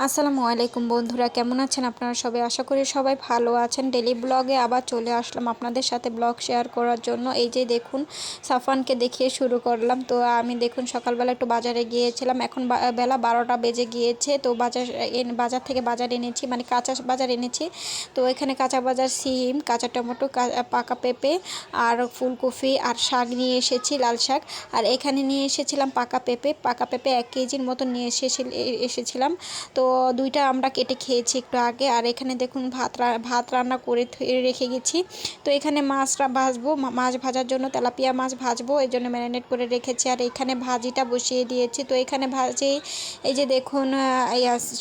আসসালামু আলাইকুম বন্ধুরা, কেমন আছেন আপনারা সবাই? আশা করি সবাই ভালো আছেন। ডেলি ব্লগে আবার চলে আসলাম আপনাদের সাথে ব্লগ শেয়ার করার জন্য। এই যে দেখুন, সাফানকে দেখিয়ে শুরু করলাম। তো আমি দেখুন সকালবেলা একটু বাজারে গিয়েছিলাম, এখন বেলা 12টা বেজে গিয়েছে। তো বাজার থেকে বাজার এনেছি, মানে কাঁচা বাজার এনেছি। তো এখানে কাঁচা বাজার সিম, কাঁচা টমেটো, পাকা পেঁপে আর ফুলকপি আর শাক নিয়ে এসেছি, লাল শাক। আর এখানে নিয়ে এসেছিলাম পাকা পেঁপে 1 কেজির মতো নিয়ে এসেছিলাম। তো দুইটা আমরা কেটে খেয়েছি একটু আগে। আর এখানে দেখুন ভাত রান্না করে রেখে গেছি। তো এখানে মাছটা ভাজবো, মাছ ভাজার জন্য তেলাপিয়া মাছ ভাজবো, এই জন্য ম্যারিনেট করে রেখেছি। আর এখানে ভাজিটা বসিয়ে দিয়েছি। তো এখানে এই যে দেখুন,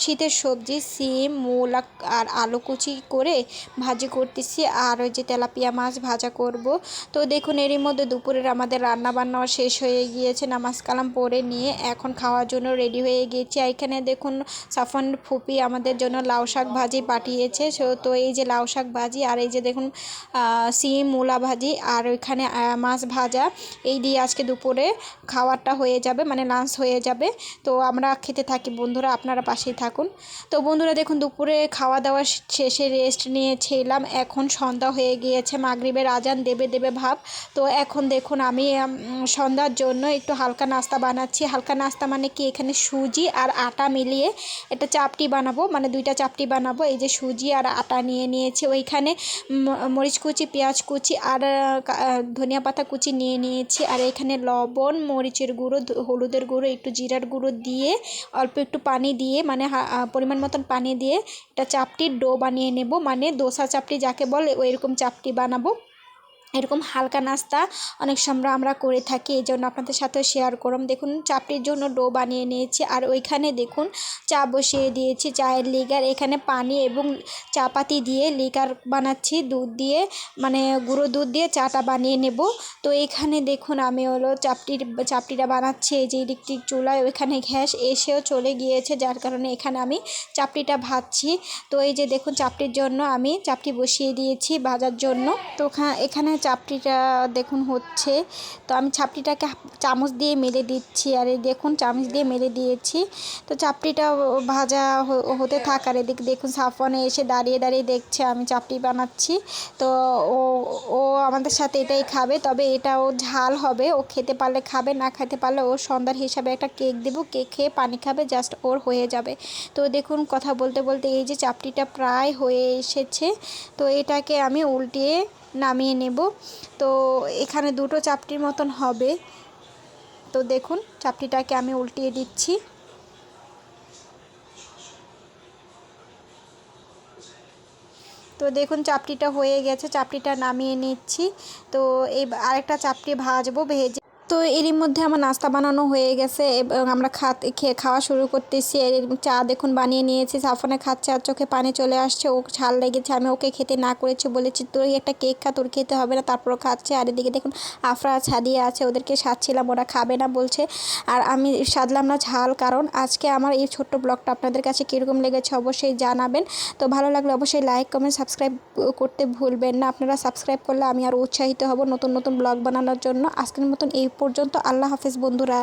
শীতের সবজি সিম, মূলা আর আলু কুচি করে ভাজি করতেছি। আর ওই যে তেলাপিয়া মাছ ভাজা করব। তো দেখুন এরই মধ্যে দুপুরের আমাদের রান্না বান্নাও শেষ হয়ে গিয়েছে। নামাজ কালাম পড়ে নিয়ে এখন খাওয়ার জন্য রেডি হয়ে গিয়েছি। এখানে দেখুন সাফন ফুপি আমাদের জন্য লাউ শাক ভাজি পাঠিয়েছে। তো এই যে লাউ শাক ভাজি, আর এই যে দেখুন সিম মূলা ভাজি, আর ওইখানে মাছ ভাজা। এই দিয়ে আজকে দুপুরে খাওয়ারটা হয়ে যাবে, মানে লাঞ্চ হয়ে যাবে। তো আমরা খেতে থাকি বন্ধুরা, আপনারা পাশেই থাকুন। তো বন্ধুরা দেখুন, দুপুরে খাওয়া দাওয়া শেষে রেস্ট নিয়েছিলাম। এখন সন্ধ্যা হয়ে গিয়েছে, মাগরিবের আজান দেবে ভাব। তো এখন দেখুন আমি সন্ধ্যার জন্য একটু হালকা নাস্তা বানাচ্ছি। হালকা নাস্তা মানে কি, এখানে সুজি আর আটা মিলিয়ে এটা চাপটি বানাবো, মানে 2টা চাপটি বানাবো। এই যে সুজি আর আটা নিয়ে নিয়েছি, ওইখানে মরিচ কুচি, পেঁয়াজ কুচি আর ধনিয়া পাতা কুচি নিয়ে নিয়েছি। আর এখানে লবণ, মরিচের গুঁড়ো, হলুদের গুঁড়ো, একটু জিরার গুঁড়ো দিয়ে অল্প একটু পানি দিয়ে, মানে পরিমাণ মতন পানি দিয়ে এটা চাপটির ডো বানিয়ে নেব, মানে দোসা চাপটি যাকে বলে ওইরকম চাপটি বানাবো। এরকম হালকা নাস্তা অনেক সময় আমরা করে থাকি, এই জন্য আপনাদের সাথে শেয়ার করলাম। দেখুন চাপটির জন্য ডো বানিয়ে নিয়েছি। আর ওইখানে দেখুন চা বসিয়ে দিয়েছি, চায়ের লিগার। এখানে পানি এবং চা পাতি দিয়ে লিগার বানাচ্ছি, দুধ দিয়ে, মানে গুঁড়ো দুধ দিয়ে চাটা বানিয়ে নেব। তো এখানে দেখুন আমি হলো চাপটিটা বানাচ্ছি। এই যে ইলেকট্রিক চুলায়, ওইখানে গ্যাস এসেও চলে গিয়েছে, যার কারণে এখানে আমি চাপটিটা ভাজছি। তো এই যে দেখুন চাপটির জন্য আমি চাপটি বসিয়ে দিয়েছি ভাজার জন্য। তো এখানে চাপটিটা দেখুন হচ্ছে। তো আমি চাপটিটাকে চামচ দিয়ে মেলে দিচ্ছি। আর এই দেখুন চামচ দিয়ে মেলে দিয়েছি। তো চাপটিটা ভাজা হতে থাক। আর এদিকে দেখুন সাফনে এসে দাঁড়িয়ে দেখছে আমি চাপটি বানাচ্ছি। তো ও ও আমাদের সাথে এটাই খাবে, তবে এটাও ঝাল হবে। ও খেতে পারলে খাবে, না খেতে পারলে ওর সন্ধ্যার হিসাবে একটা কেক দেবো, কেক খেয়ে পানি খাবে, জাস্ট ওর হয়ে যাবে। তো দেখুন কথা বলতে বলতে এই যে চাপটিটা প্রায় হয়ে এসেছে। তো এটাকে আমি উল্টিয়ে নামিয়ে নেব। তো এখানে 2টো চাপটির মতন হবে। তো দেখুন চাপটিটাকে আমি উল্টিয়ে দিচ্ছি। তো দেখুন চাপটিটা হয়ে গেছে, চাপটিটা নামিয়ে নিচ্ছি। তো এই আরেকটা চাপটি ভাজবো, ভেজে। তো এরই মধ্যে আমার নাস্তা বানানো হয়ে গেছে এবং আমরা খাওয়া শুরু করতেছি। চা দেখুন বানিয়ে নিয়েছি, সাফনে খাচ্ছে আর চোখে পানি চলে আসছে। ও ঝাল লেগেছে, আমি ওকে খেতে না করেছি, বলেছি তুই একটা কেক খা, তোর খেতে হবে না, তারপরও খাচ্ছে। আর এদিকে দেখুন আফরা ছাদিয়ে আছে, ওদেরকে সাজছিলাম, ওরা খাবে না বলছে। আর আমি সাজলাম না ঝাল, কারণ আজকে আমার এই ছোট্ট ব্লগটা আপনাদের কাছে কীরকম লেগেছে অবশ্যই জানাবেন। তো ভালো লাগলে অবশ্যই লাইক কমেন্ট সাবস্ক্রাইব করতে ভুলবেন না। আপনারা সাবস্ক্রাইব করলে আমি আর উৎসাহিত হব নতুন নতুন ব্লগ বানানোর জন্য। আজকের মতন এই পর্যন্ত। আল্লাহ হাফেজ বন্ধুরা।